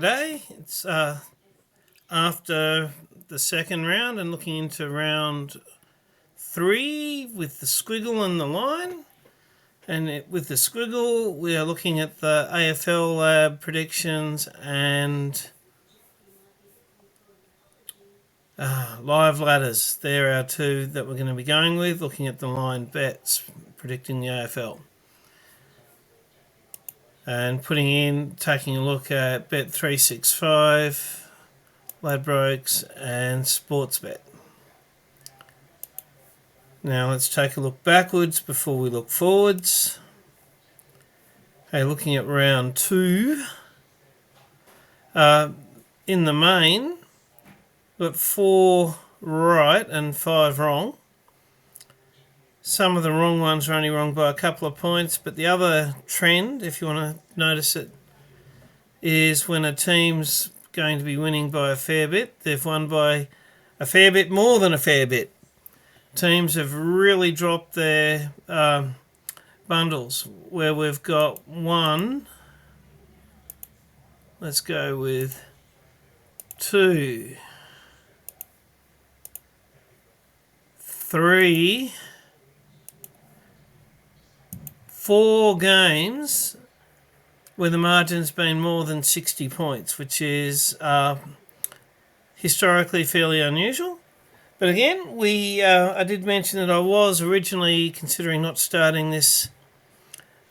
Today it's after the second round and looking into round 3 with the squiggle and the line. And with the squiggle, we are looking at the AFL Lab predictions and live ladders. They're our two that we're going to be going with, looking at the line bets, predicting the AFL. And taking a look at Bet365, Ladbrokes and Sportsbet. Now let's take a look backwards before we look forwards. Okay, looking at round 2. In the main, we've got 4 right and 5 wrong. Some of the wrong ones are only wrong by a couple of points, but the other trend, if you want to notice it, is when a team's going to be winning by a fair bit, they've won by a fair bit more than a fair bit. Teams have really dropped their bundles, where we've got 1, let's go with 2, 3, 4 games where the margin's been more than 60 points, which is historically fairly unusual. But again, I did mention that I was originally considering not starting this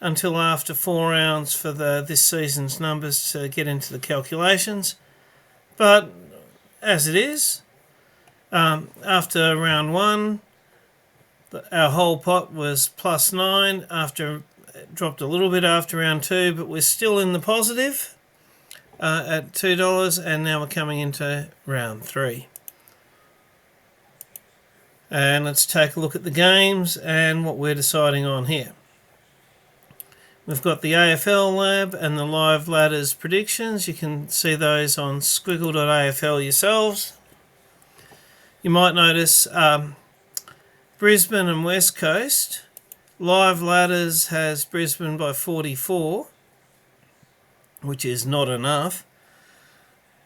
until after 4 rounds for this season's numbers to get into the calculations. But as it is, after round 1, our whole pot was +9. After it dropped a little bit after round 2, but we're still in the positive at $2, and now we're coming into round 3. And let's take a look at the games and what we're deciding on here. We've got the AFL Lab and the live ladders predictions. You can see those on squiggle.afl yourselves. You might notice Brisbane and West Coast. Live ladders has Brisbane by 44, which is not enough.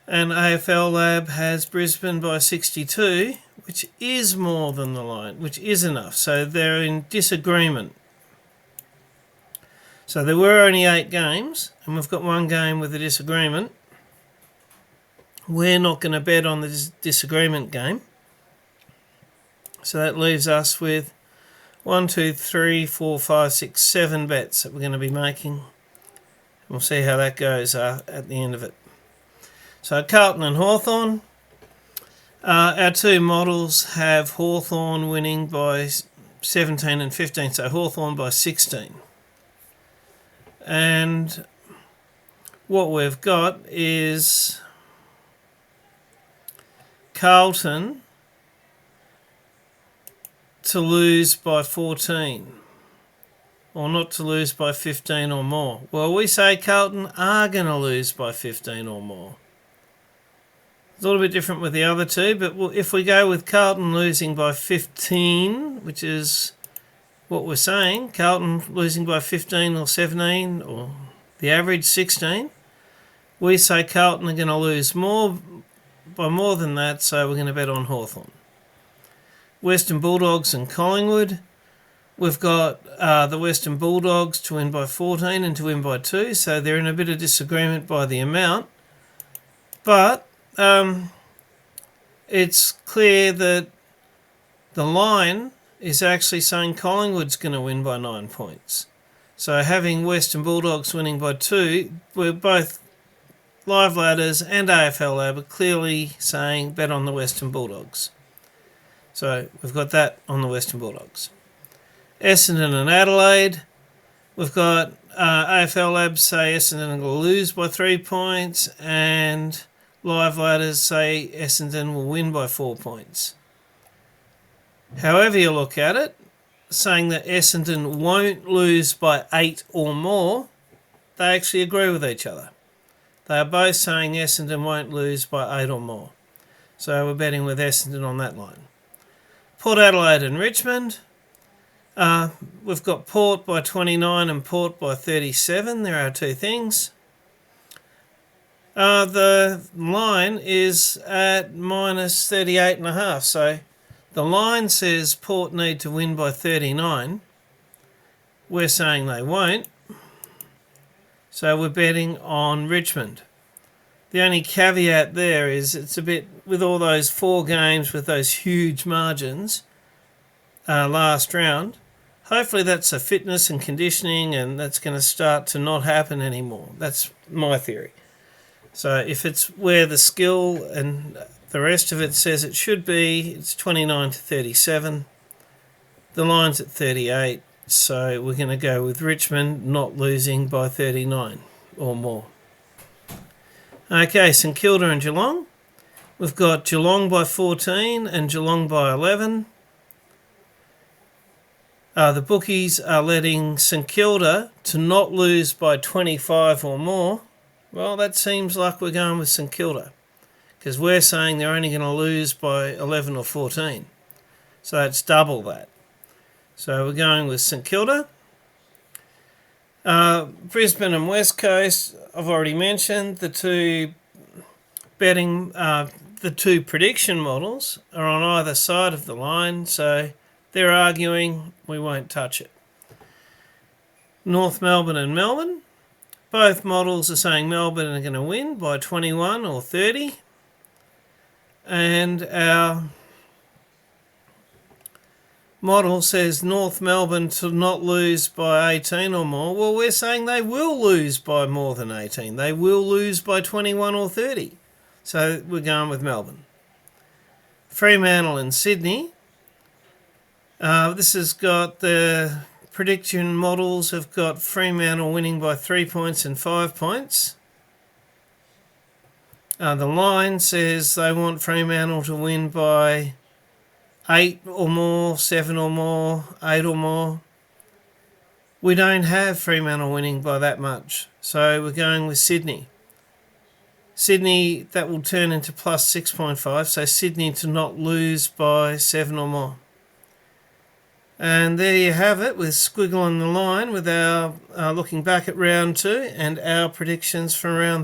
And AFL Lab has Brisbane by 62, which is more than the line, which is enough. So they're in disagreement. So there were only 8 games, and we've got 1 game with a disagreement. We're not going to bet on the disagreement game. So that leaves us with 1, 2, 3, 4, 5, 6, 7 bets that we're going to be making. We'll see how that goes at the end of it. So Carlton and Hawthorn. Our 2 models have Hawthorn winning by 17 and 15, so Hawthorn by 16. And what we've got is Carlton to lose by 14, or not to lose by 15 or more. Well, we say Carlton are going to lose by 15 or more. It's a little bit different with the other 2, but if we go with Carlton losing by 15, which is what we're saying, Carlton losing by 15 or 17, or the average 16, we say Carlton are going to lose by more than that, so we're going to bet on Hawthorn. Western Bulldogs and Collingwood. We've got the Western Bulldogs to win by 14 and to win by 2, so they're in a bit of disagreement by the amount. But it's clear that the line is actually saying Collingwood's going to win by 9 points. So having Western Bulldogs winning by 2, we're both live ladders and AFL Lab are clearly saying bet on the Western Bulldogs. So we've got that on the Western Bulldogs. Essendon and Adelaide. We've got AFL Labs say Essendon are going to lose by 3 points, and live ladders say Essendon will win by 4 points. However you look at it, saying that Essendon won't lose by 8 or more, they actually agree with each other. They are both saying Essendon won't lose by 8 or more. So we're betting with Essendon on that line. Port Adelaide and Richmond. We've got Port by 29 and Port by 37. There are 2 things. The line is at minus 38.5. So the line says Port need to win by 39. We're saying they won't. So we're betting on Richmond. The only caveat there is it's a bit, with all those 4 games with those huge margins last round, hopefully that's a fitness and conditioning and that's going to start to not happen anymore. That's my theory. So if it's where the skill and the rest of it says it should be, it's 29 to 37. The line's at 38, so we're going to go with Richmond not losing by 39 or more. Okay, St Kilda and Geelong. We've got Geelong by 14 and Geelong by 11. The bookies are letting St Kilda to not lose by 25 or more. Well, that seems like we're going with St Kilda because we're saying they're only going to lose by 11 or 14. So it's double that. So we're going with St Kilda. Brisbane and West Coast, I've already mentioned. The two prediction models are on either side of the line, so they're arguing we won't touch it. North Melbourne and Melbourne. Both models are saying Melbourne are going to win by 21 or 30. And our model says North Melbourne to not lose by 18 or more. Well, we're saying they will lose by more than 18. They will lose by 21 or 30. So we're going with Melbourne. Fremantle and Sydney. This has got the prediction models have got Fremantle winning by 3 points and 5 points. The line says they want Fremantle to win by 8 or more, 7 or more, 8 or more. We don't have Fremantle winning by that much, so we're going with Sydney. Sydney, that will turn into plus 6.5, so Sydney to not lose by 7 or more. And there you have it with Squiggle on the line with our looking back at round 2 and our predictions for round